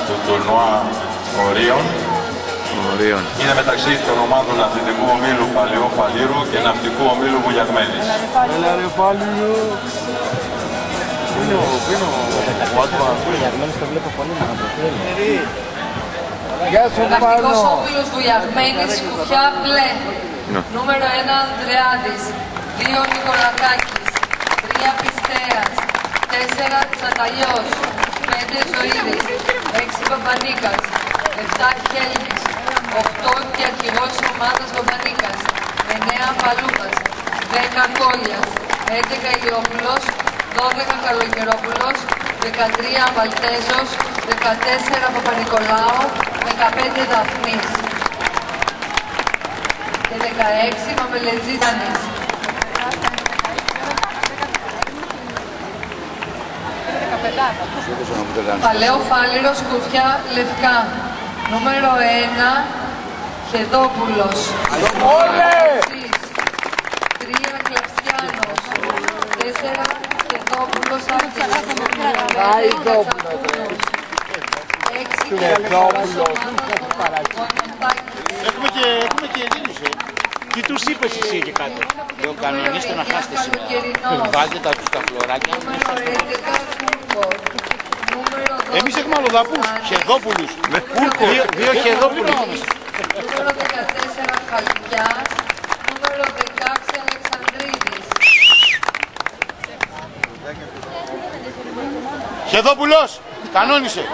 Του τουρνουά Ορίων. Είναι μεταξύ των ομάδων αθλητικού ομίλου Παλαιού Φαλήρου και ναυτικού ομίλου Βουλιαγμένης. Έλα ρε Φαλήρου! Πίνω, Βουλιαγμένης το βλέπω πολύ να προφέρει. Γεια σου Πάνο! Ναυτικός όμιλος Βουλιαγμένης, Σκουφιά μπλε. Νούμερο 1 Ανδρεάδης, 2 Νικολακάκης, 3 Πιστέας, 4 Τσαταλιός, 5 Ζωήδης, 6 Παπανίκας, 7 Χέλμης, 8 και αρχηγός της ομάδας Παπανίκας, 9 Παλούκας, 10 Κόλιας, 11 Ηλιόπουλος, 12 Καλοκαιρόπουλος, 13 Μαλτέζος, 14 Παπα-Νικολάου, 15 Δαφνής και 16 Μαμελετζίδανης. Παλαιό Φάληρο, Σκουφιά, Λευκά. Νούμερο 1, Χεδόπουλος. 3, Κλαψιάνος. 4, Χεδόπουλος, Άρχιδος. 6, Χεδόπουλος. Έχουμε και Ελλήνους, Τι τους είπες εσύ και κάτι? Το κανονίστε να χάσετε σήμερα. Βάλτε τα τους τα φλωράκια. Εμείς έχουμε αλλοδαπούς, Χεδόπουλους. Δύο Χεδόπουλους. Νούμερο 14 Χαλκιάς. Νούμερο 16 Αλεξανδρίδης. Χεδόπουλος, κανόνισε.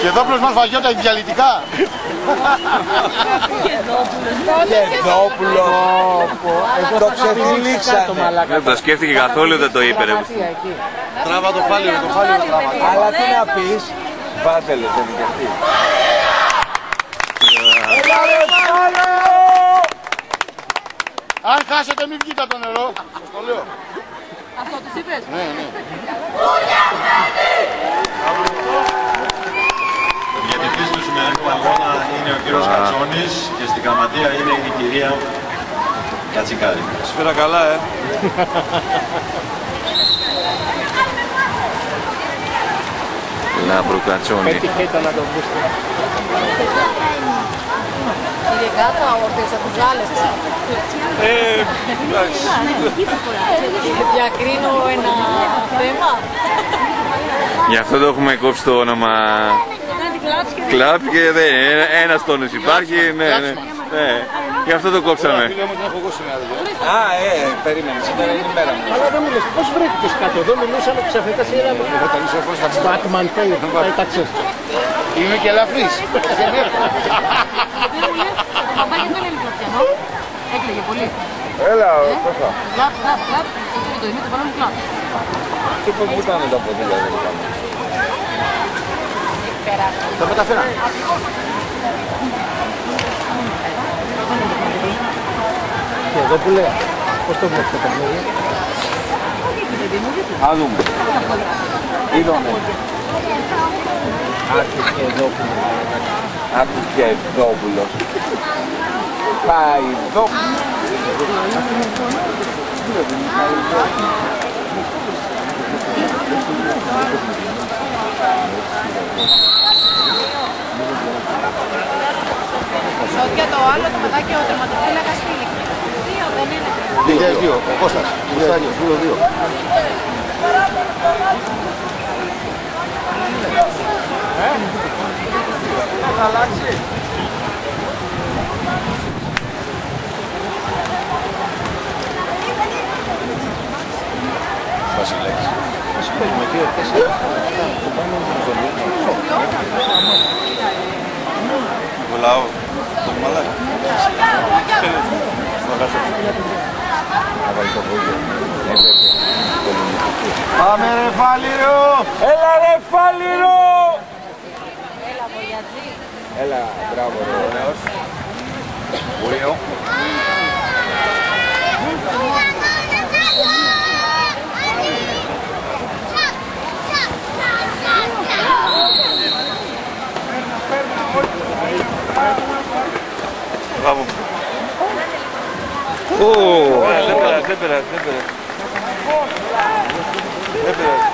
Χεδόπουλος μας βαγιότα διαλυτικά. Χεδόπουλο! Το ξεφύλιξανε. Δεν το σκέφτηκε καθόλου, δεν το είπε ρε. Τράβα το Φάληρο, το Φάληρο τράβα. Αλλά τι να πεις, Βάζελε, δεν είναι και αυτή. Έλα ρε Φάληρο! Αν χάσετε μην βγείτε από το νερό. Σας το λέω. Αυτό τους είπες? Ναι, ναι. Ο διαιτητής του σημερινού αγώνα είναι ο κύριος Κατσόνης και στην γραμματεία είναι η κυρία Κατσικάρη. Σφαίρα καλά, Λάμπρου Κατσόνη. Πέτυχε το να τον βρίσκει. Κύριε Κάτσα, όρθιες από τους άλλες. Διακρίνω ένα θέμα. Γι' αυτό το έχουμε κόψει το όνομα κλαπ και ένας τόνος υπάρχει, ναι. Γι' αυτό το κόψαμε. Περίμενε, σήμερα είναι η μέρα μου. Αλλά δεν μου λες, πώς βρέθηκες κάτω εδώ, μιλούσαμε ξαφνικά σε ένα Batman Taylor. Είμαι και ελαφρύς. Έκλαιγε πολύ. Έλα, πόσα. Κλαπ. Το είναι το παρόμοιο κλαπ. Και πώς μου ήταν τα ποδήλια, δεν είχαμε. Τα μεταφέρα. Και εδώ που λέει, πώς το βλέπεις το παιχνίδι? Α, δούμε. Είδαμε. Άκου και Εδόπουλος. Παϊδόπουλος. Και το άλλο το παιδάκι ο τερματοφύλακας φίλη. 2002, ο Κώστας. 2002. Θα αλλάξει. Βασιλέης. Παίζουμε 2-4. Το πάμε με τον Βουλάω. Το μαλάκι. Πάμε ρε Φάληρο! Έλα ρε Φάληρο! Έλα Βογιατζή. Έλα, μπράβο ρε ωραίος. Βουλίο. Μπράβο. Δεν πέρασε. Δεν πειράζει.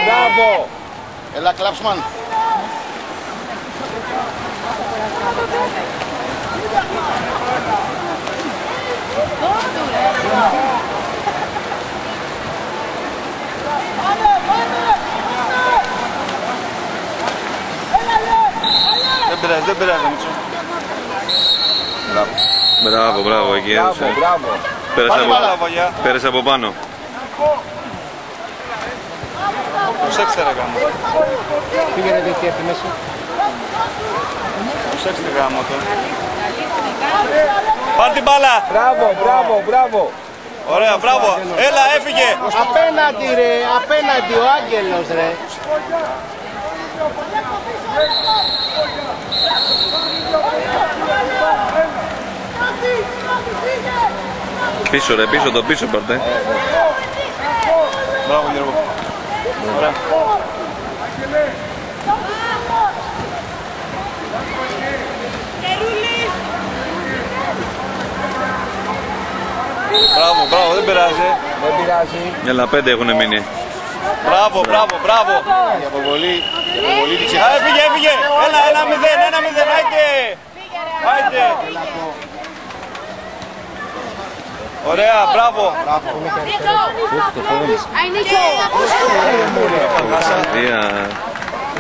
Μπράβο. Έλα, Κλάψμαν. Δεν πειράζει, Μίτσο. Μπράβο, εκεί έδωσε. Πέρασε από πάνω. Προσέξτε ρε γάμο. Πήγαινε δει τι έρθει μέσα. Προσέξτε γάμο το. Πάρ' την μπάλα. Μπράβο. Ωραία, μπράβο. Έλα, έφυγε. Απέναντι ρε, απέναντι ο Άγγελος ρε. Πίσω ρε, πίσω πάρτε. Μπράβο Γιώργο. Ωραία. Μπράβο, δεν πειράζει. Έλα, 5 έχουν μείνει. Μπράβο. Η αποβολή της έφυγε. Έλα, 1-0, άιντε. Ωραία, μπράβο.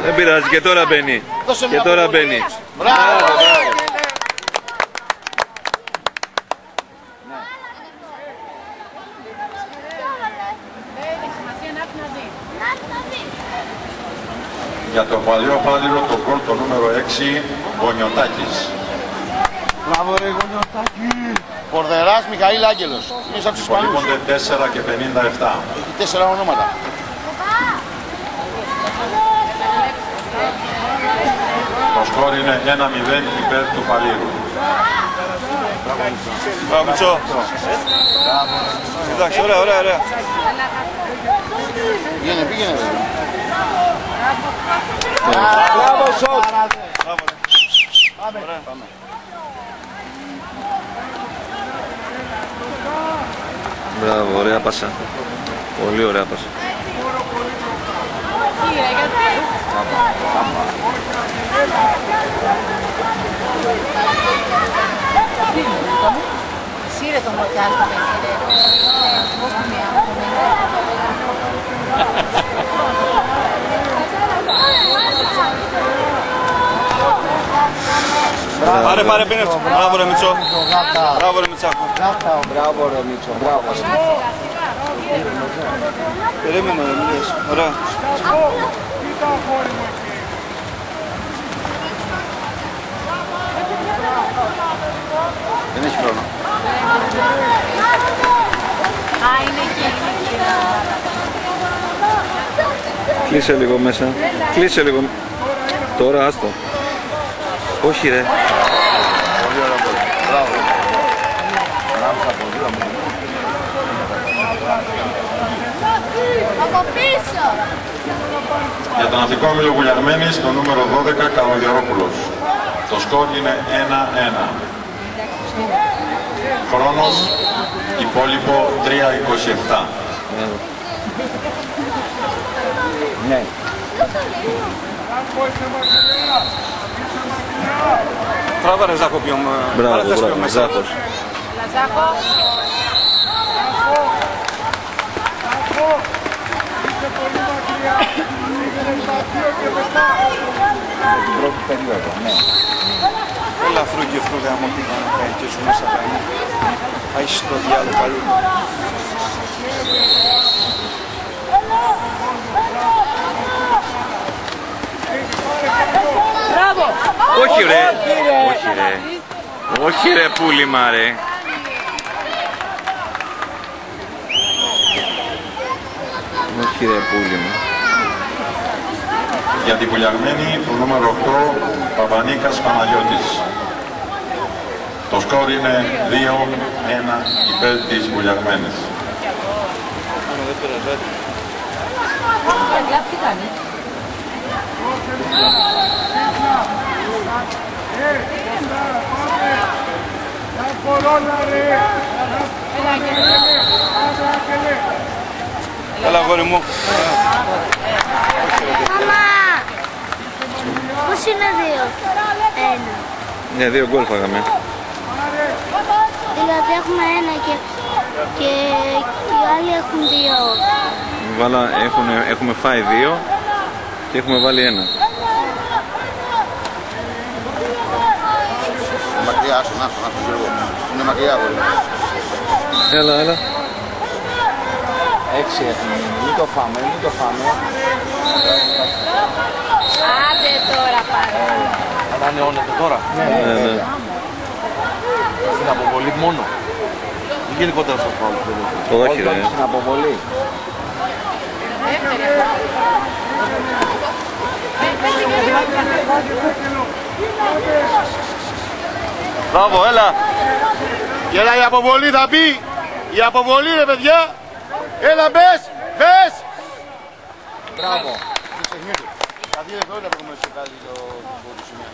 Δεν πειράζει, και τώρα μπαίνει. Μπράβο. Για το παλιό Φάληρο το γκολ το νούμερο 6, Γονιωτάκης. Μπράβο ρε Γονιωτάκη. Πορδεράς Μιχαήλ Άγγελος. Είναι σαν τους Ισπανούς. Υπολείπονται 4 και 57. Έχει 4 ονόματα. Το σκορ είναι 1-0 υπέρ του Φαλήρου. Μπράβο Μιτσό. Εντάξει, ωραία. Πήγαινε. Μπράβο σοτ. Πάμε. Μπράβο, ωραία πάσα. Πολύ ωραία πάσα. Σύρε το μοτιάζ το Πάρε πίνε. Μπράβο ρε Μιτσό. Μπράβο ρε Μιτσάκο. Μπράβο ρε Μίτσο. Περίμενε ρε μιλίες. Ωραία. Δεν έχει χρόνο. Α, είναι εκεί. Κλείσε λίγο μέσα. Τώρα άστο. Όχι ρε. Πολύ ωραία πολύ. Μπράβο. Από πίσω. Για τον Αθηνικό Όμιλο Βουλιαγμένης το νούμερο 12, Καλογερόπουλος. Το σκορ είναι 1-1. Χρόνος υπόλοιπο 3-27. Ναι. Τράβα ρε Ζάκο πιο Μπράβο, Ζάκος. Λαζάκο. Την πρώτη περίοδο, ναι. Έλα φρούγγιο μου πήγα να κάνει και σου μέσα κάνει. Έχεις το διάλογο καλού. Μπράβο. Όχι ρε πούλημα ρε. Όχι ρε πούλημα. Για την Βουλιαγμένη το νούμερο 8, Παπανίκας Παναγιώτης. Το σκορ είναι 2-1 υπέρ της Βουλιαγμένης. Τι κάνει. Έλα αγόρι μου. Μαμά! Πώς είναι 2? 1. Ναι, 2 γκολ φάγαμε. Δηλαδή έχουμε 1 και οι άλλοι έχουν 2. Έχουμε φάει 2 και έχουμε βάλει 1. Μακριά, άστον, είναι μακριά αγόρι. Έλα. 6 έχουμε, μην το φάμε. Άντε τώρα πάρε. Ανανεώνεται τώρα. Ναι. Στην αποβολή μόνο. Μην γενικότερα στο φάουλ. Όχι ρε. Στην αποβολή. Μπράβο, έλα. Έλα η αποβολή θα μπει. Η αποβολή ρε παιδιά. Έλα μπες. Μπράβο. Τα 2 δευτερόλεπτα που σε κάνει το ποδοσφαιρικό.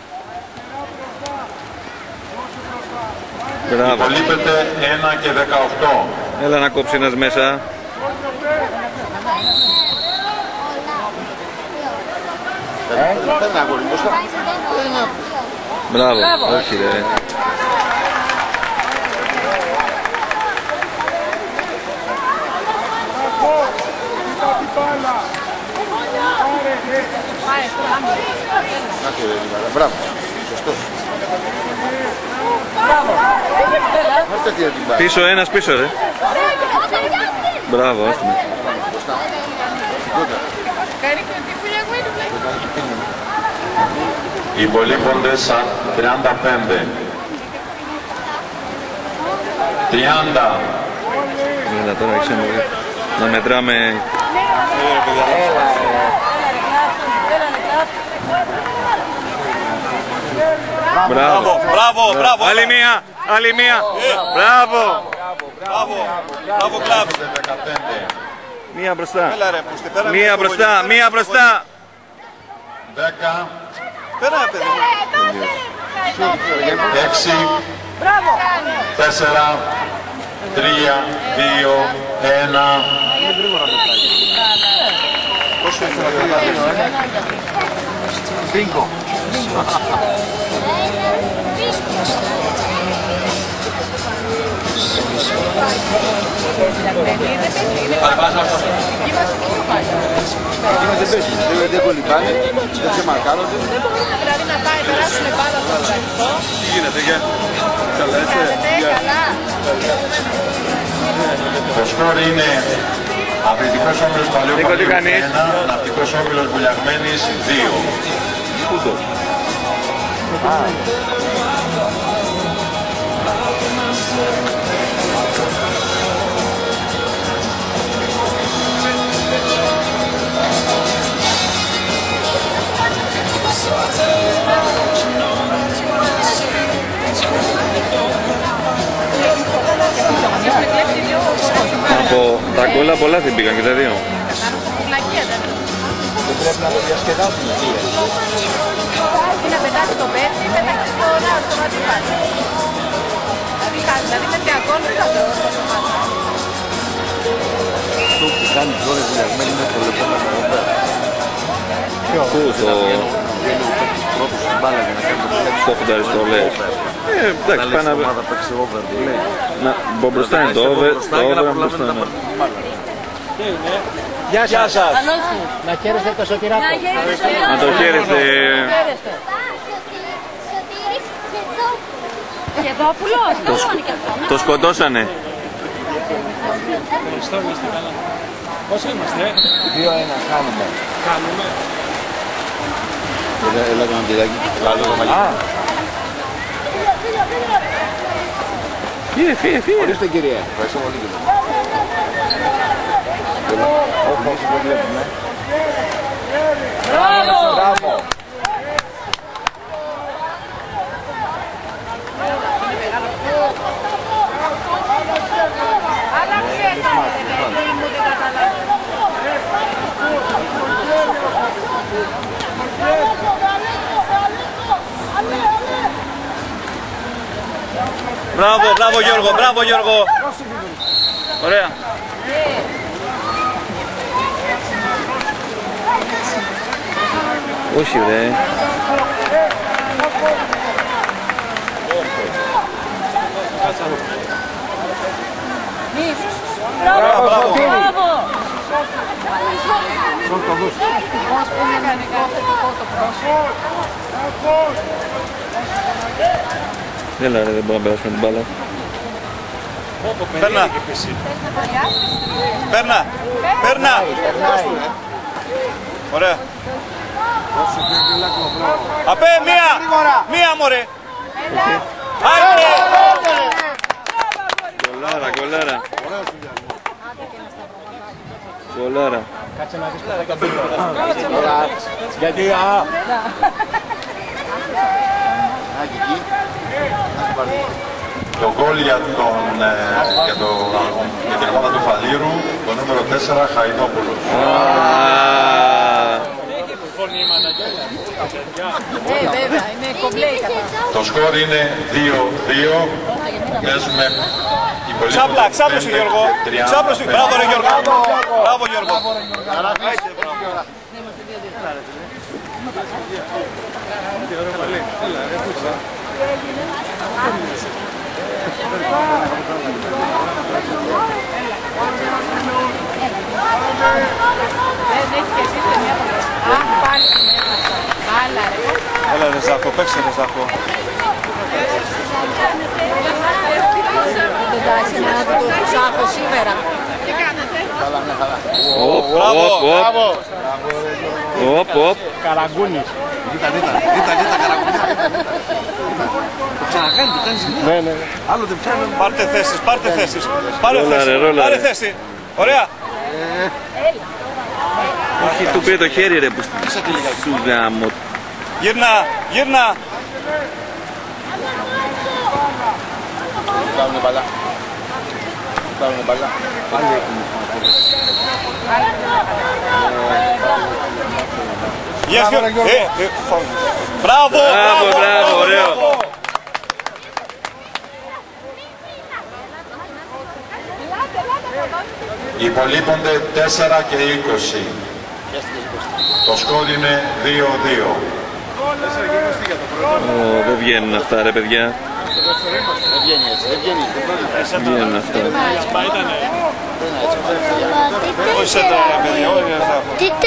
Μπράβο. Υπολείπεται 1 και 18. Έλα να κόψει ένας μέσα. Παίρνει αγόρι μπροστά. Μπράβο. Όχι ρε. Μπράβο. Σωστός. Πίσω ένας πίσω ρε. Μπράβο, άστομε. Υπολείπονται σαν 35. 30. Έλα τώρα, ξέρουμε. Να μετράμε. Μπράβο. Άλλη μία. Μπράβο. Κλαμπ. Μία μπροστά. Μία μπροστά. 10. Πέρα παιδί. 6. 4. 3. 2. 1. Πόσο ήθελα να κάνει. Μπίνκο. Δεν πέσει, δεν κολυμπάνε, δεν σε μαρκάρονται. Δηλαδή να πάει, περάσουμε πάνω από το γραφικό. Τι γίνεται, καλά είσαι. Καλά. Το σκορ είναι Αθλητικός Όμιλος Παλαιού Παλαιού 1, Ναυτικός Όμιλος Βουλιαγμένης 2. Σκούτος. Από τα γκολ πολλά δεν πήγαν και τα δύο. Δεν πρέπει να το διασκεδάσουμε. Τι να πετάξει το πέφτει, πέταξε στο ματσιπάτι. Δηλαδή με 3 γκολ δεν θα το Αυτό που κάνει τώρα η Βουλιαγμένη είναι το λεπτό να Πού στο... πρώτος στην μπάλα για να κάνει το πέταξε. Στο φουνταριστό λες. Εντάξει, πάει να... ομάδα παίξει over, το λέει. Να μπω μπροστά είναι το over, το over μπροστά είναι. Γεια σας. Να χαίρεστε το Σωτηράκο. Να το χαίρεστε. Το σκοτώσανε. Πόσο είμαστε, 2-1 κάνουμε. Έλα το μαντιλάκι. Φύγε. Ορίστε κυρία. Ευχαριστώ πολύ κύριε. Όχι, το βλέπουμε. Μπράβο. Άλλαξε το, παιδί μου, δεν καταλαβαίνω. Μπράβο, μπράβο Γιώργο, μπράβο Γιώργο. Ωραία. Όχι ρε. Μπράβο, Μπράβο. Έλα ρε, δεν μπορούμε να περάσουμε την μπάλα. Παίρνα. Παίρνα. Παίρνα. Ωραία. Απέ, μία. Μία μωρέ. Άντε. Κολάρα, κολάρα. Κολάρα. Κάτσε να δεις πέρα και γιατί Το γκολ για την ομάδα του Φαλήρου, το νούμερο 4, Χαϊδόπουλος. βέβαια, είναι κομπλέ η κατάσταση. Το σκορ είναι 2-2. Παίζουμε Ξάπλα, ξάπλωσε Γιώργο. Ξάπλωσε. Μπράβο ρε Γιώργο. Μπράβο Γιώργο. Δεν έχει και εσύ μια φορά. Α, πάλι την έχασα. Άλλα ρε. Έλα ρε Ζάκο, παίξε ρε Ζάκο. Εντάξει, να το ψάχνω σήμερα. Τι κάνετε? Οπ, οπ. Καραγκούνης. Δίτα καραγκουνιά. Το ξανακάνει, το κάνεις μία. Ναι, ναι. Άλλοτε πιάνει. Πάρτε θέσεις, πάρτε θέσεις. Ρόλαρε. Πάρε θέση. Ωραία. Όχι, του πήρε το χέρι ρε που σου γάμο. Γύρνα, γύρνα. Πάρουν μπαλά. Πάρουν μπαλά. Yes, μπράβο, Μπράβο, ωραίο. Υπολείπονται 4 και 20. Το σκορ είναι 2-2. Δεν βγαίνουν αυτά ρε παιδιά. Δεν βγαίνει έτσι, δεν βγαίνει. Δεν βγαίνουν αυτά. Τι 4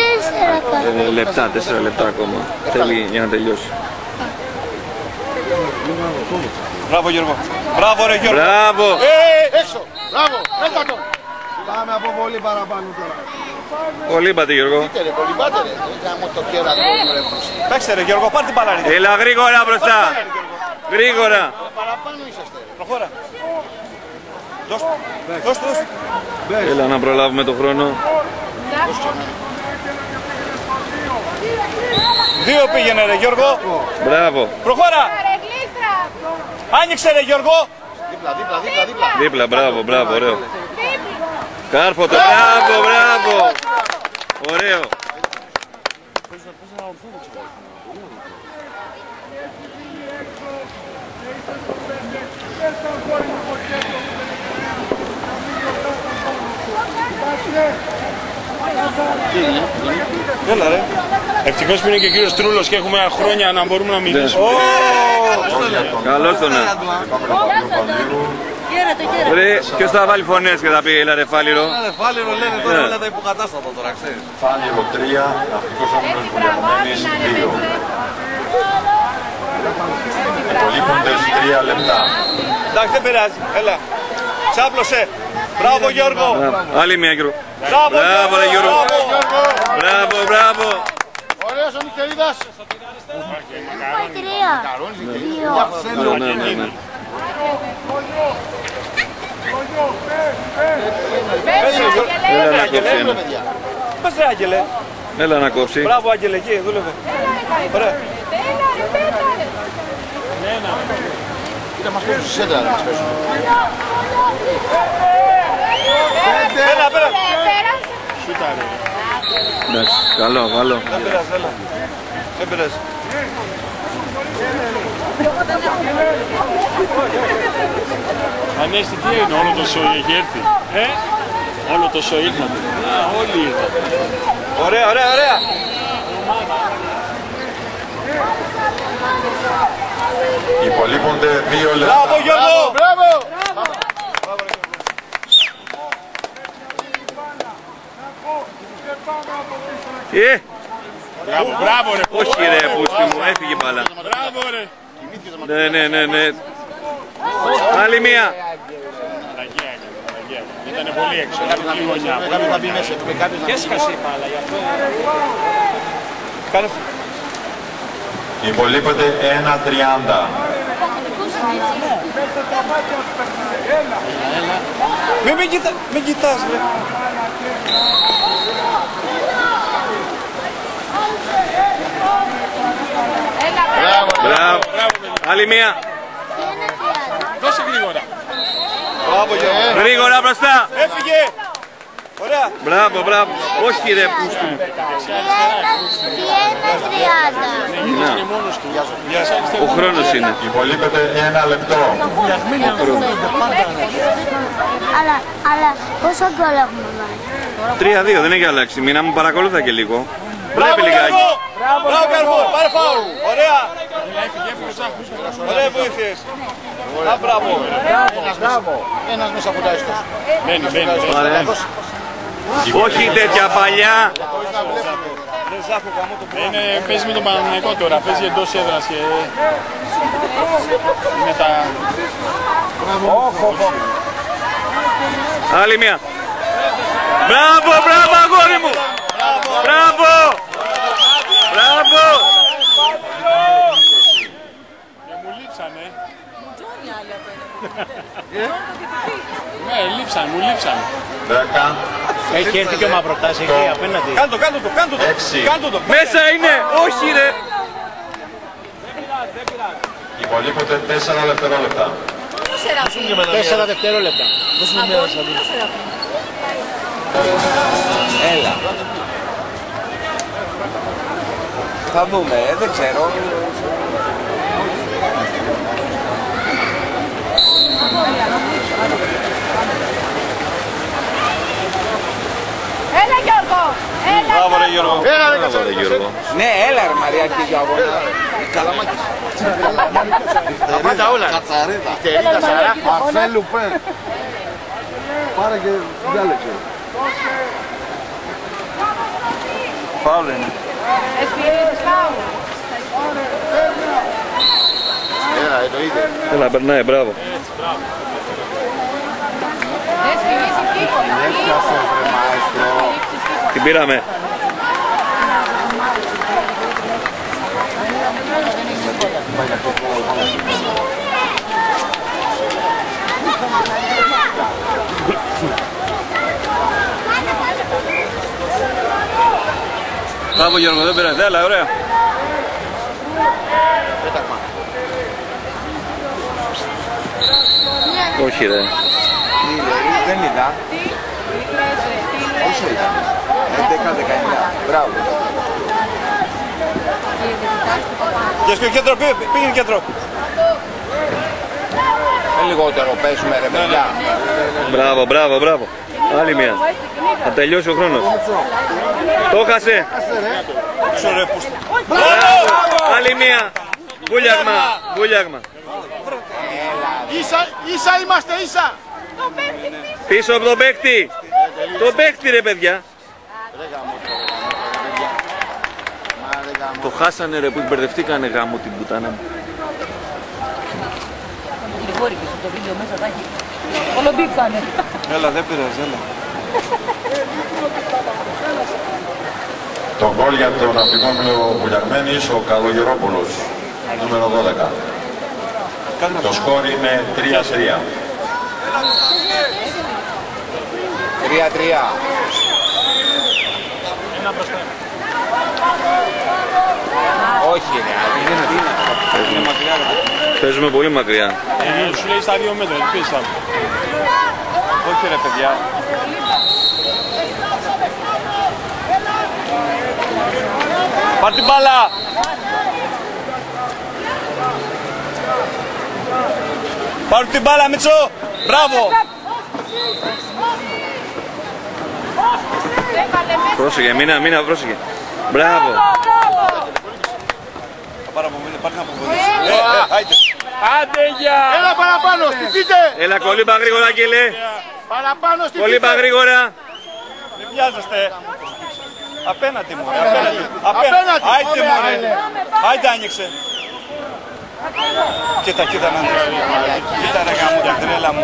Λεπτά, 4 λεπτά ακόμα. Θέλει για να τελειώσει. Μπράβο Γιώργο. Μπράβο ρε Γιώργο. Μπράβο. Έξω, μπράβο, έλα τον. Πάμε από πολύ παραπάνω τώρα. Πολύ πάτε Γιώργο. Πείτε ρε, πολύ πάτε ρε. Κάμω το κέρατο μου ρε μπροστά. Παίξτε ρε Γιώργο, πάρτε μπαλά ρε. Έλα γρήγορα μπροστά. Γρήγορα. Παραπάνω είσαστε ρε. Προχώρα. Δώστε. Έλα να προλάβουμε το χρόνο. 2 πήγαινε ρε Γιώργο. Μπράβο. Προχώρα. Άνοιξε ρε Γιώργο. Δίπλα. Δίπλα, μπράβο, ωραίο. Κάρφωτο, μπράβο. Ωραίο. Έλα ρε. Ευτυχώς που είναι και ο κύριος Τρούλος και έχουμε χρόνια να μπορούμε να μιλήσουμε. Καλώς τον. Ρε, ποιος θα βάλει φωνές και θα πει έλα ρε Φάληρο. Φάληρο λένε τώρα όλα τα υποκατάστατα τώρα, ξέρεις. Φάληρο 3, ναυτικός όμιλος Βουλιαγμένης 2. Υπολείπονται 3 λεπτά. Εντάξει δεν πειράζει, έλα. Ξάπλωσε. Μπράβο Γιώργο. Άλλη μια Γιώργο. Μπράβο ρε Γιώργο. Μπράβο. Ωραίος ο Μικελίδας. 3 2 Έλα να κόψει ένα. Πες ρε Άγγελε. Έλα να κόψει. Μπράβο Άγγελε, εκεί δούλευε. Ωραία. Κοίτα μας πέσουν στη σέντρα να μας πέσουν. Πέρα. Εντάξει, καλό. Δεν πειράζει, έλα. Δεν πειράζει. Ανέστη, τι είναι, όλο το σοϊ έχει έρθει. Όλο το σοϊ ήρθατε. Όλοι ήρθατε. Ωραία, ωραία, ωραία. Υπολείπονται 2 λεπτά. Μπράβο Γιώργο! Μπράβο! Μπράβο, μπράβο ρε. Όχι ρε πούστη μου, έφυγε μπάλα. Μπράβο ρε. Ναι. Άλλη μία. Μαλαγία. Ήταν πολύ έξω. Και έσκασε η μπάλα γι' αυτό. Υπολείπονται 1:30. Μην κοιτάς ρε. Μπράβο. Άλλη μία. Δώσε γρήγορα. Μπράβο Γιώργο. Γρήγορα μπροστά. Έφυγε. Ωραία. Μπράβο. Όχι ρε πούστη μου. 1:30. Ο χρόνος είναι. Υπολείπεται 1 λεπτό. Αλλά πόσο γκολ έχουμε βάλει? 3-2, δεν έχει αλλάξει. Μήνα μου παρακολούθα και λίγο. Μπράβο Βλέπει λιγάκι. Μπράβο Καρφούρ, πάρε φάουλ. Ωραία. Ωραία βοήθειες. Μπράβο. Ένας μέσα από τα έστω. Μπαίνει. Ωραία. Όχι τέτοια παλιά. Παίζει με τον Παναθηναϊκό τώρα, παίζει εντός έδρας και με τα... Άλλη μία. Μπράβο αγόρι μου. Μπράβο. Και μου λείψανε. Ναι, μου λείψανε. 10. Έχει έρθει και ο Μαυροτάς εκεί απέναντι. Κάντο το. Μέσα είναι. Όχι ρε. Υπολείπονται 4 δευτερόλεπτα. 4 δευτερόλεπτα. Έλα. Θα δούμε, δεν ξέρω. Έλα Γιώργο! Μπράβο ρε Γιώργο. Μπράβο ρε Γιώργο. Ναι, έλα ρε Μαριάκη για αγώνα. Καλαμάκης. Τα πάντα όλα. Κατσαρίδα. Τερίδα, σαράφα. Αφέ Λουπέ. Πάρε και διάλεξε. Φάουλ είναι. Έλα, εννοείται. Έλα, περνάει, μπράβο. Την πήραμε. Μπράβο Γιώργο, δεν πειράζει. Έλα, ωραία. Όχι ρε. Δεν είδα. Όσο ήταν. 11-19. Μπράβο. Και στο κέντρο, πήγαινε κέντρο. Λιγότερο παίζουμε ρε παιδιά. Μπράβο. Άλλη μία. Θα τελειώσει ο χρόνος. Το χάσε. Άλλη μία. Βούλιαγμα. Ίσα είμαστε, ίσα. Πίσω από τον παίκτη. Το παίκτη ρε παιδιά. Το χάσανε ρε που μπερδευτήκανε γάμο την πουτάνα μου. Το βίντεο μέσα θα έχει. Όλο μπήκανε. Έλα, δεν πειράζει, έλα. Το γκολ για τον Ναυτικό Βουλιαγμένης, ο Καλογερόπουλος, νούμερο 12. Το σκόρ είναι 3-3. 3-3. Όχι ρε, είναι μακριά. Παίζουμε πολύ μακριά. Σου λέει στα 2 μέτρα, πεις θα. Όχι ρε παιδιά. Πάρ' την μπάλα! Πάρ' την μπάλα Μίτσο! Μπράβο! Πρόσεχε, μήνα, πρόσεχε. Μπράβο. Άντε για! Έλα παραπάνω, στηθείτε! Έλα, κολύμπα γρήγορα, Άγγελε. Παραπάνω, στηθείτε! Κολύμπα γρήγορα. Μην βιάζεστε. Απέναντι μου, Απέναντι. Άιτε μου, άιτε άνοιξε. Κοίτα να δεις. Κοίτα ρε γάμο, για τρέλα μου.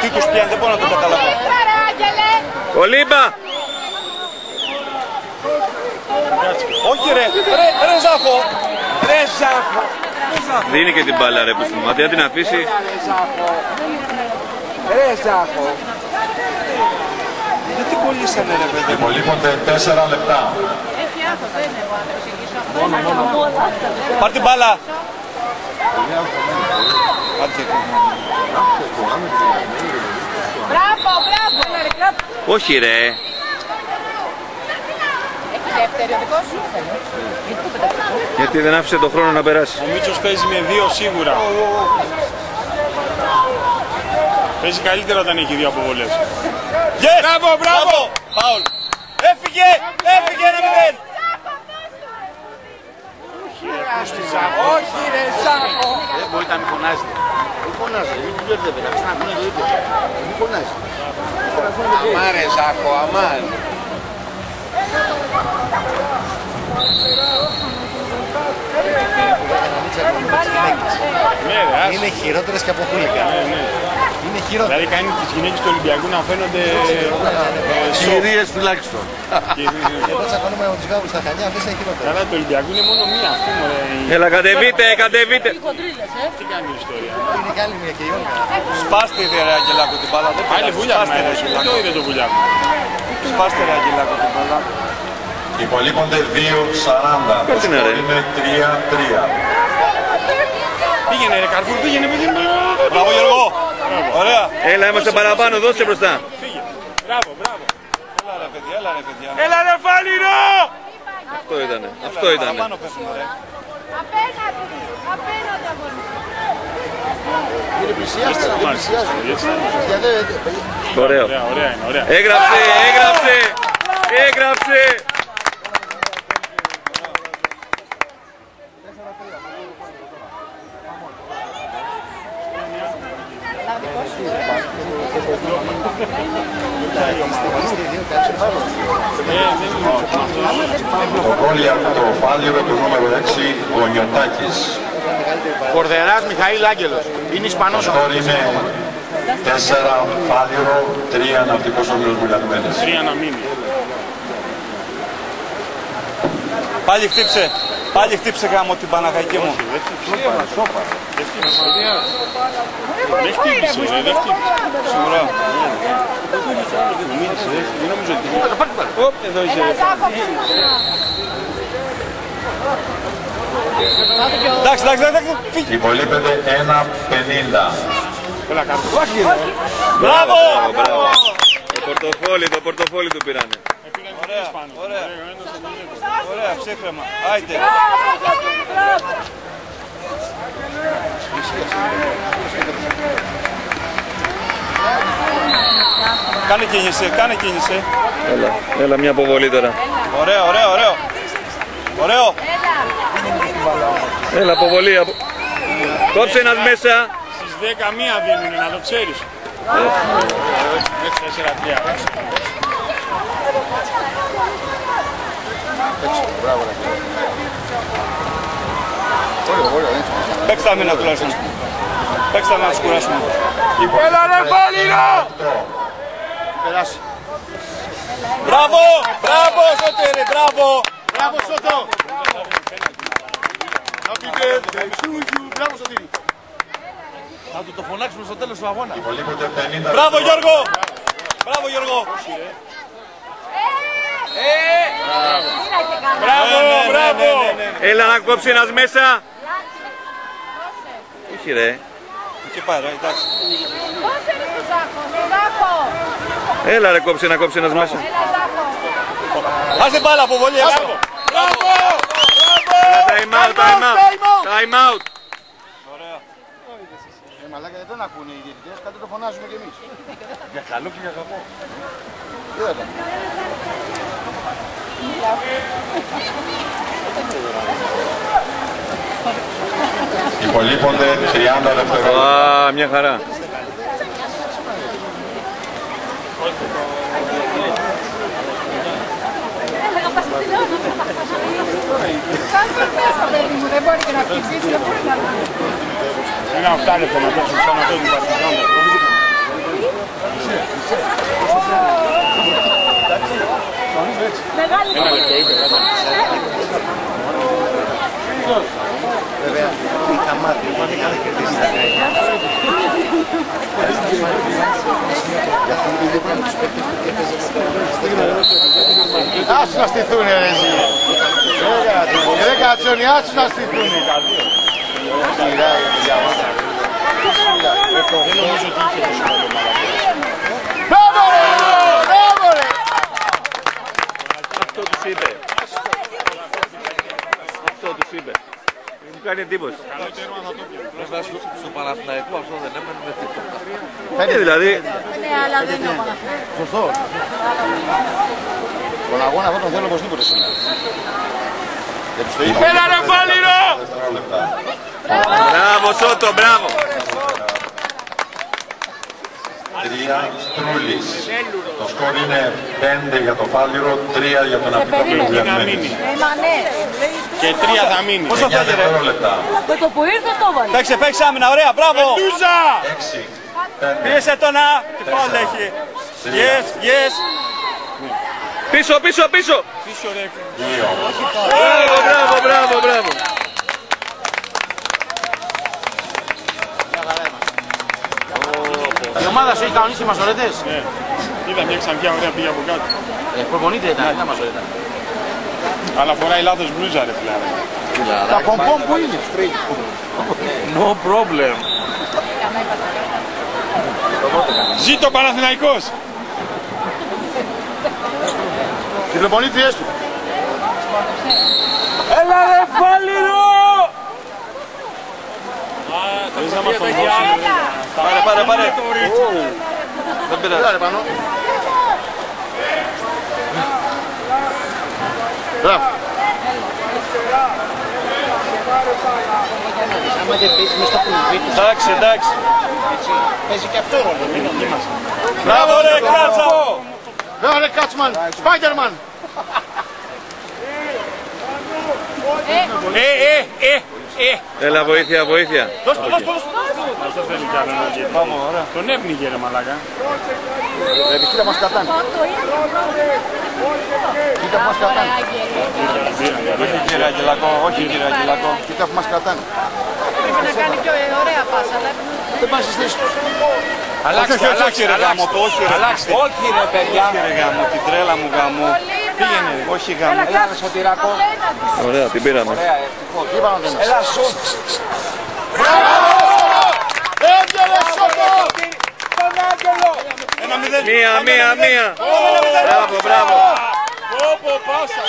Τι τους πιάνει, δεν μπορώ να το καταλάβω. Κολύμπα. Όχι ρε Ζάχο. Ρε Ζάχο. Δίνει και την μπάλα ρε που στην ματιά την αφήσει. Ρε Ζάχο. Γιατί κολλήσανε ρε παιδί. Υπολείπονται 4 λεπτά. Πάρ' την μπάλα. Μπράβο. Όχι ρε. Έχει δεύτερη ο δικός σου. Γιατί δεν άφησε τον χρόνο να περάσει. Ο Μίτσος παίζει με 2 σίγουρα. Παίζει καλύτερα όταν έχει 2 αποβολές. Yes! Μπράβο! Φάουλ. Έφυγε 1-0. Όχι ρε Ζάχο. Δεν μπορείτε να μην φωνάζετε. Μην φωνάζετε, μην την μπερδεύετε, να αφήσετε να ακούνε το ίδιο. Μην φωνάζετε. Αμά ρε Ζάχο, αμάν. Είναι χειρότερες και από χούλικα. Είναι χειρότερες. Δηλαδή κάνει τις γυναίκες του Ολυμπιακού να φαίνονται Κυρίες τουλάχιστον. Εδώ τσακώνουμε με τους γάβους στα Χανιά, αυτές είναι χειρότερες. Καλά, το Ολυμπιακού είναι μόνο μία αυτή μωρέ. Έλα, κατεβείτε. Τι κάνει η ιστορία. Είναι και άλλη μια και η Όλγα. Σπάστε ρε Αγγελάκο την μπάλα. Άλλη βουλιά μα έδωσε. Δεν το είδε το βουλιά μου. Σπάστε ρε Αγγελάκο την μπάλα. Υπολείπονται 2-40. Το σκορ είναι 3-3. Πήγαινε ρε Καρφούρ, πήγαινε. Μπράβο Γιώργο. Ωραία. Έλα, είμαστε παραπάνω, δώσε μπροστά. Φύγε. Μπράβο. Έλα ρε παιδιά. Έλα ρε Φάλιρο! Αυτό ήτανε. Παραπάνω πέφτουμε ρε. Απέναντι αγωνιστή. Είναι πλησιάστε, δεν πλησιάζουν. Ωραίο. Ωραία. Έγραψε. Το γκολ για το Φάλιρο του νούμερο 6, Γονιωτάκης. Κορδεράς Μιχαήλ Άγγελος. Είναι Ισπανός. Το σκορ είναι 4 Φάλιρο, 3 Ναυτικός Όμιλος Βουλιαγμένης. 3 να μείνει. Πάλι χτύψε γάμο την Παναγαϊκή μου. Δεν χτύπησε ρε, δεν χτύπησε. Σίγουρα. Δεν νομίζω ότι... Εδώ είσαι. Εντάξει. Υπολείπεται 1-50. Μπράβο! Το πορτοφόλι του πήρανε. Ωραία, ψύχρεμα. Άιτε. Κάνε κίνηση. Έλα, μια αποβολή τώρα. Ωραίο. Έλα, αποβολή. Κόψε ένας μέσα. Στις 10 μία δίνουνε, να το ξέρεις. Μέχρι 4-3. Παίξτε τα μήνα τουλάχιστον. Παίξτε τα να τους κουράσουμε. Έλα ρε Φάλιρο! Περάσει. Μπράβο Σωτήρη, μπράβο. Μπράβο Σωτό! Happy birthday to you! Μπράβο Σωτήρη! Θα του το φωνάξουμε στο τέλος του αγώνα. Υπολείπονται 50. Μπράβο Γιώργο. Μπράβο. Έλα να κόψει ένας μέσα. Όχι ρε. Και πάει ρε, εντάξει. Έλα ρε, κόψε ένας μέσα. Άσε μπάλα αποβολή. Μπράβο. Time out. Ωραία. μαλάκα, δεν ακούνε οι διαιτητές, κάτι το φωνάζουμε κι εμείς. Για καλό και για κακό. Τι θα κάνουμε. Υπολείπονται 30 δευτερόλεπτα. Μια χαρά. Δεν μπορεί και να ψηφίσει, δεν μπορεί να βγει. Ένα 8 λεπτό να παίξουν σαν αυτό την Παρτιζάν. Βέβαια, είχα μάθει, οπότε είχα κερδίσει τα νέα. Για αυτό που είπα τους παίκτες που έπαιζε. Άσου να στηθούνε ρε εσύ. Ρε Κατσόνι, άσου να στηθούνε. Σειρά, παιδιά μας. Δεν νομίζω ότι είχε τόσο καλό μαλακό. Μπράβο ρε! Μπράβο ρε! Αυτό τους είπε. Αυτό τους είπε. Μου κάνει εντύπωση. Στο Παναθηναϊκό αυτό δεν έμενε με τίποτα. Δηλαδή. Ναι, αλλά δεν είναι ο Παναθηναϊκός. Σωστό. Τον αγώνα αυτό τον θέλω οπωσδήποτε σήμερα. Έλα ρε Φάλιρο! Μπράβο Σότο, μπράβο. 3 Στρούλης. Το σκορ είναι 5 για το Φάλιρο, 3 για τον Απιτόπουλο Διαμήνης. Και 3 θα μείνει. Πόσο θέλει ρε. Με το που ήρθε το βάλε. Παίξε, παίξε άμυνα, ωραία, μπράβο. Τούζα! 6, 5, Πίεσε τον να. Τι φάουλ έχει. Yes, yes. Πίσω, πίσω, πίσω. Πίσω ρε. 2. Μπράβο, μπράβο. Η ομάδα σου έχει κανονίσει μασορέτες. Ναι. Είδα μια ξανθιά ωραία πήγε από κάτω. Προπονείται ήταν, δεν μασορέτα. Αλλά φοράει λάθος μπλούζα ρε φιλάρα. Τα πομπομ που είναι. No problem. Ζήτω Παναθηναϊκός! Οι προπονήτριές του. Έλα ρε Φάλιρο! Θες να μας τον δώσει. Πάρε. Δεν πειράζει. Έλα ρε πάνω. Μπράβο. Άμα δεν παίζει μες στο κουλουβί του, Εντάξει. παίζει και αυτό ρόλο. Μην είμαστε. Μπράβο ρε Κράτσα! Μπράβο ρε Κάτσμαν, Σπάιντερμαν. Έλα, βοήθεια, βοήθεια. Δώσ' το. Αυτό θέλει κι άλλο να γίνει. Πάμε, ωραία. Τον έπνιγε ρε μαλάκα. Κοίτα μας κατάνε. Κοίτα που μας κατάνε. Όχι κύριε Αγγελακό, όχι κύριε Αγγελακό. Κοίτα που μας κατάνε. Πρέπει να κάνει πιο ωραία πάσα, αλλά Δεν πάνε στις θέσεις τους. Όχι ρε γάμο το, όχι ρε. Όχι ρε παιδιά. Όχι ρε γάμο, την τρέλα μου γάμο. Πήγαινε, όχι γάμο. Έλα ρε Σωτηράκο. Ωραία, την πήραμε. Είπαμε δεν Έλα σου. Έβγαινε Σωτο. Τον Άγγελο. 1-0. Μία. Μπράβο. Όπο πάσα.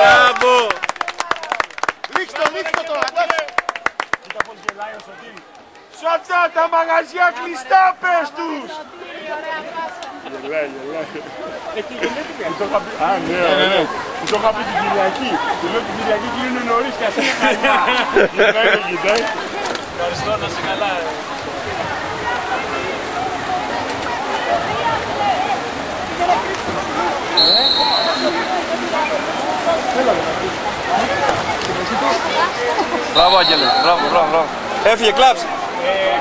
Μπράβο. Λίξτε το τώρα, εντάξει. Κοίτα πως γελάει ο Σωτήρης. Σωτά τα μαγαζιά κλειστά πες τους. Γελάει. Α, ναι. Του το είχα πει την Κυριακή. Του λέω την Κυριακή κλείνουν νωρίς και ας είναι καλά. Κοιτάει. Ευχαριστώ, να σε καλά. Μπράβο Άγγελε, μπράβο. Έφυγε, κλάψε.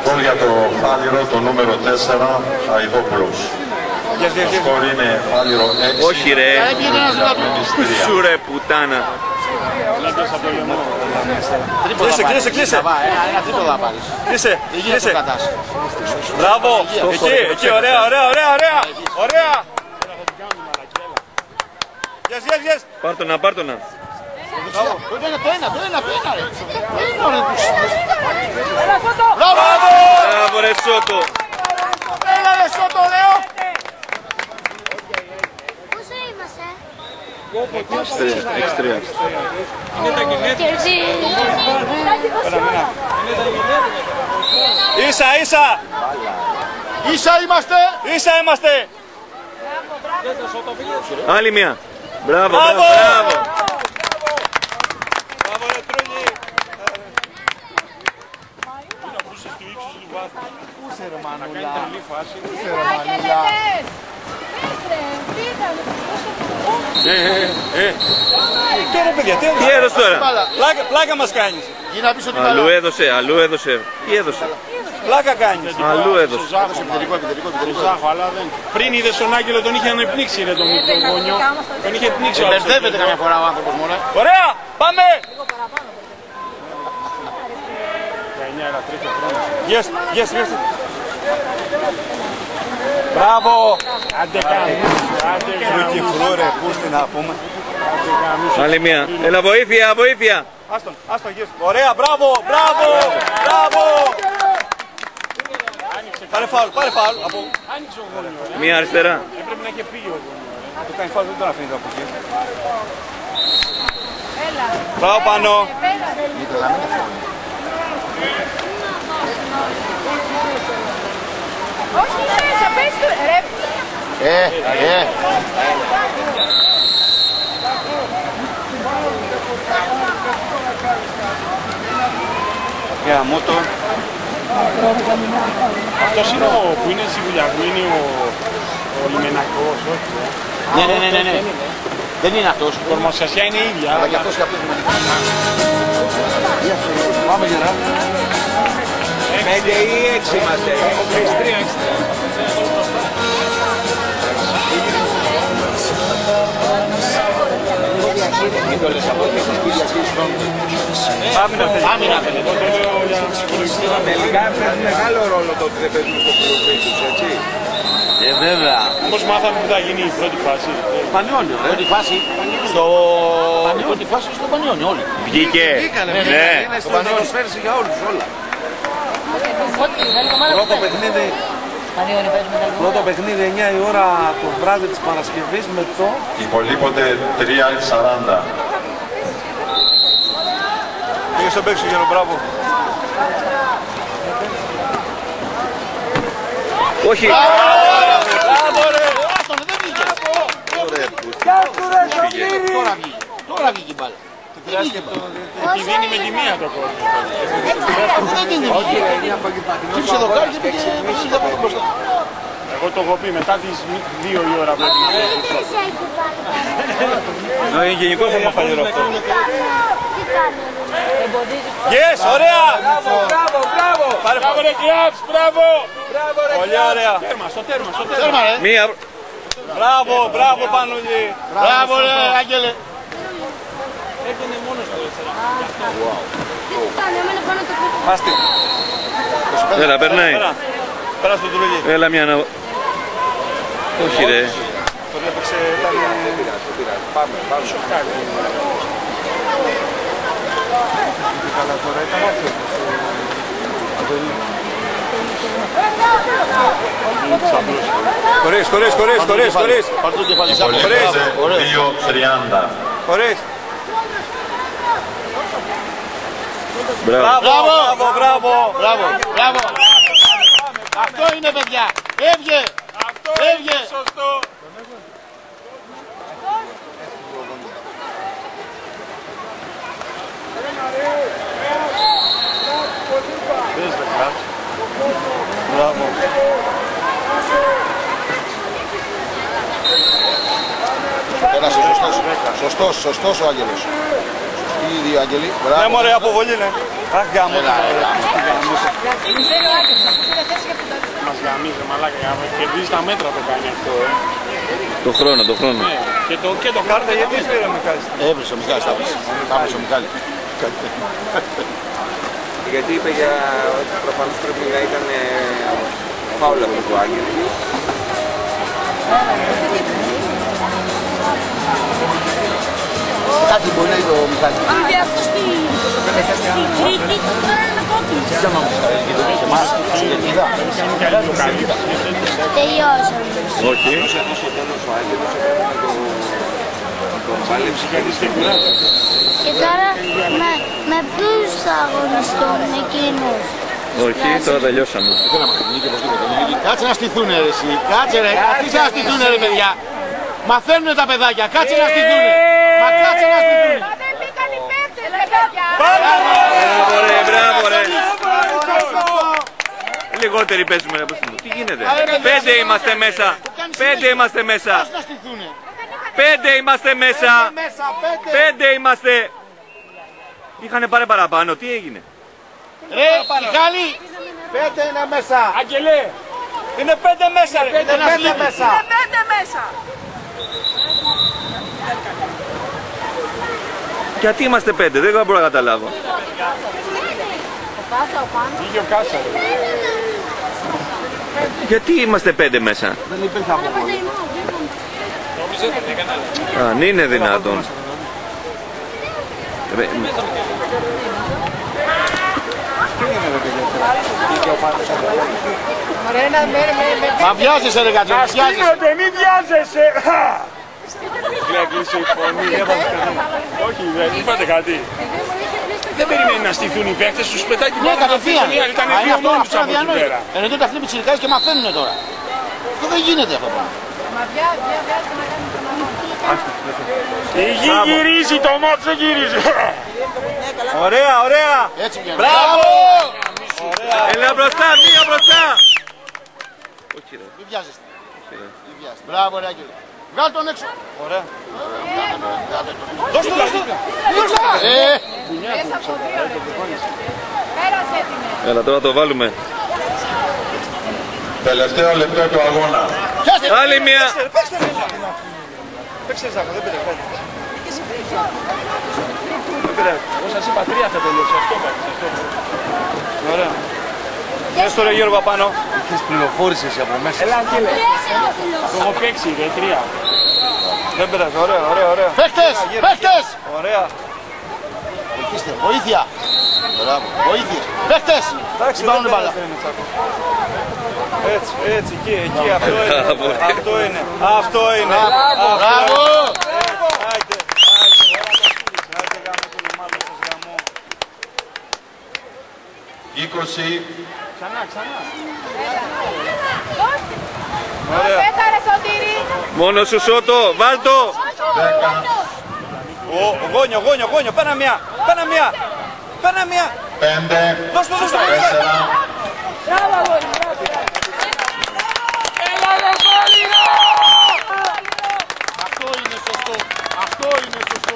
Γκολ για το Φάλιρο, το νούμερο 4, Αηδόπουλος. Το σκορ είναι Φάλιρο 6. Όχι ρε. Διαμήνης 3. Σου ρε πουτάνα. Κλείσε. Ένα τρίποδο θα πάρεις. Κλείσε. Δεν γίνεται το κατάς. Μπράβο. Εκεί, ωραία. Yes. Πάρτονα. Το ένα ρε. Μπράβο ρε Σότο. Έλα ρε Σωτο, λέω. Πόσο είμαστε? Εξτρία. Ίσα, ίσα! Ίσα είμαστε! Ίσα είμαστε! Άλλη μία. Μπράβο, Μπράβο! μπράβο, μπράβο. Μπράβο ρε Τρούλη! Πούσε ρε Μανούλα. Τώρα παιδιά, τι Τι έδωσε τώρα. πλάκα μας κάνεις. Γίνα πίσω την Αλλού μπάλα. έδωσε, αλλού έδωσε. Τι έδωσε. Πλάκα κάνεις. Αλλού έδωσε. Έδωσε επιθετικό. Ζάχο, αλλά δεν. Πριν είδε τον Άγγελο, τον είχε ανεπνίξει ρε τον γόνιο. Τον είχε πνίξει ο Μπερδεύεται καμιά φορά ο άνθρωπος μόνο. Ωραία, πάμε! 19 era 3 χρόνια. Yes. Μπράβο! Άντε κάμεις. Φρούκι φρούρε, πούστη να πούμε. Άλλη μία. Έλα βοήθεια, βοήθεια. Άστον, yes. Ωραία, μπράβο! Πάρε φάουλ. Άνοιξε ο γόνιο. Μία αριστερά. Έπρεπε να είχε φύγει ο γόνιο. Το κάνει φάουλ, δεν τον αφήνει από εκεί. Μπράβο πάνω. Όχι μέσα, πες του, ρε. Για μότο. Αυτός είναι ο που είναι στη δουλειά του, είναι ο λιμενακός, όχι. Ναι. Δεν είναι αυτός. Η κορμοσιασία είναι η ίδια. Αλλά και αυτός και αυτός είναι. Πάμε γερά. 5 ή 6 είμαστε. 3-6. Άμυνα θέλει. Τελικά παίζει μεγάλο ρόλο το ότι δεν παίζουν στο προβολή τους, έτσι. Βέβαια. Πώς μάθαμε που θα γίνει η πρώτη φάση. Πανιόνιο, ρε. Πρώτη φάση στο Πανιόνιο όλοι. Βγήκε. Ναι. Το Πανιόνιο φέρεσε για όλους όλα. Πρώτο παιχνίδι 9 η ώρα το βράδυ της Παρασκευής με το... Υπολείπονται 3:40. Πήγε στον παίξο γύρω, μπράβο. Όχι. Μπράβο ρε. Δεν βγήκε. Τώρα βγήκε η μπάλα. Τη δίνει με τη μία το κόσμο. Δεν την βγήκε. Χτύπησε το κάρι και πήγε μπροστά. Εγώ το έχω πει μετά τις 2 η ώρα πρέπει να Είναι γενικό θέμα φαλιρό αυτό. Yes, ωραία. Μπράβο! Μπράβο ρε Κλάψ, μπράβο! Πολύ ωραία. Στο τέρμα. Τέρμα ρε. Μία. Μπράβο Πανούλη. Μπράβο ρε Άγγελε. Έγινε μόνος του. Άστη. Έλα, περνάει. Πέρα στο τουρούλι. Έλα μια να... Όχι ρε. Τον έπαιξε, ήταν... Πάμε. Καλά τώρα, ήταν όρθιο. Χωρίς. Πάρτε το κεφάλι σας. Υπολείπονται 2:30. Χωρίς. Μπράβο. Μπράβο. Αυτό είναι παιδιά. Έβγε. Είναι σωστό. Μπράβο. Πέρασε σωστός ο Άγγελος. Σωστή οι δύο Άγγελοι. Ναι μωρέ, αποβολή ναι. Αχ γάμο. Μας γαμίζει μαλάκα, κερδίζει τα μέτρα το κάνει αυτό. Το χρόνο. Ναι, και το Κάρτα γιατί πήρε με κάτι. Έβρισε ο Μιχάλης. Τα έβρισε ο Μιχάλης. Γιατί είπε για ότι προφανώς πρέπει να ήταν φάουλ αυτό του Άγγελου. Κάτι μπορεί να είπε ο Μιχάλης. Αν δει αυτό στη Κρήτη, τώρα είναι κόκκινο. Τελειώσαμε. Όχι. Όσο τέλος ο Άγγελος έπρεπε να το Και τώρα με ποιους θα αγωνιστούν εκείνους? Όχι, τώρα τελειώσαμε. Κάτσε να στηθούνε ρε εσύ. Κάτσε ρε, κάτσε να στηθούνε ρε παιδιά. Μαθαίνουνε τα παιδάκια, κάτσε να στηθούνε. Μα κάτσε να στηθούνε. Μα δεν μπήκαν οι παίκτες ρε παιδιά. Μπράβο ρε, μπράβο ρε. Λιγότεροι παίζουμε. Τι γίνεται? 5 είμαστε μέσα. 5 είμαστε μέσα. 5 είμαστε μέσα. 5 είμαστε. Είχανε πάρει παραπάνω. Τι έγινε? Ρε, Μιχάλη, 5 είναι μέσα. Άγγελε, είναι 5 μέσα ρε. Είναι 5 μέσα. Είναι 5 μέσα. Γιατί είμαστε 5? Δεν μπορώ να καταλάβω. Πήγε ο Κάσα ρε. Γιατί είμαστε 5 μέσα? Δεν υπήρχε απόγονο. Αν είναι δυνατόν. Μα βιάζεσαι ρε Κατζή, Να στείνονται, μη βιάζεσαι. Κλαίκλεισε η φωνή. Όχι, δεν είπατε κάτι. Δεν περιμένει να στηθούν οι παίκτες, τους πετάει την ναι, μπάλα. κατευθείαν. Ήταν δύο μόνοι τους από εκεί πέρα. Ενώ τότε αυτοί οι πιτσιρικάδες και μαθαίνουνε τώρα. Αυτό δεν γίνεται αυτό πράγμα. Μα βιάζεται να κάνει τον αγώνα. Η γη γυρίζει, το μάτς δεν γυρίζει. Ωραία, ωραία. Έτσι βγαίνουν. Μπράβο! Έλα μπροστά, μία μπροστά. Όχι ρε. Μην βιάζεστε. Μπράβο ρε Άγγελε. Βγάλ' τον έξω. Ωραία. Δώσ' το, δώσ' το. Μέσα από 2 ρε. Πέρασε την. Έλα τώρα το βάλουμε. Τελευταίο λεπτό του αγώνα. Άλλη μία. Παίξτε Ζάκο, δεν πήρε κάτι. Δεν πήρε. Εγώ σας είπα 3 θα τελειώσει. Αυτό πάει. Ωραία. Έστω ρε Γιώργο πάνω. Έχεις πληροφόρησες από μέσα. Έλα Αγγέλε. Το έχω παίξει ρε 3. Δεν πειράζει. Ωραία, ωραία, ωραία. Παίχτες, παίχτες. Ωραία. Βοηθήστε, βοήθεια. Μπράβο, βοήθειες. Παίχτες. Εντάξει, δεν πάρουν μπάλα. Έτσι, έτσι, εκεί, αυτό είναι. Αυτό είναι. Αυτό είναι. Μπράβο. Άιτε, άιτε γάμο του λιμάτος σας γαμώ. 20. Ξανά. Ωραία. Πέταρε Σωτήρη. Μόνο σου Σώτο, βάλ' το. 10. Γόνιο, πένα μία. Πένα μία. 5. Δώσ' το. 4. Αυτό είναι σωστό. Αυτό είναι σωστό.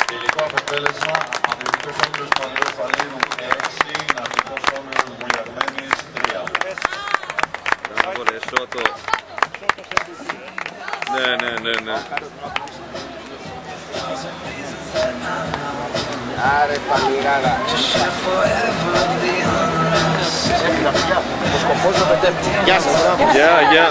Τελικό αποτέλεσμα, Αθλητικός Όμιλος Παλαιού Φαλήρου 6, Αθλητικός Όμιλος Βουλιαγμένης 3. Μπράβο ρε Σώτο. Ναι. Άρε παλιγάδα. Ο σκοπός δεν πετεύει. Γεια σας. Γεια.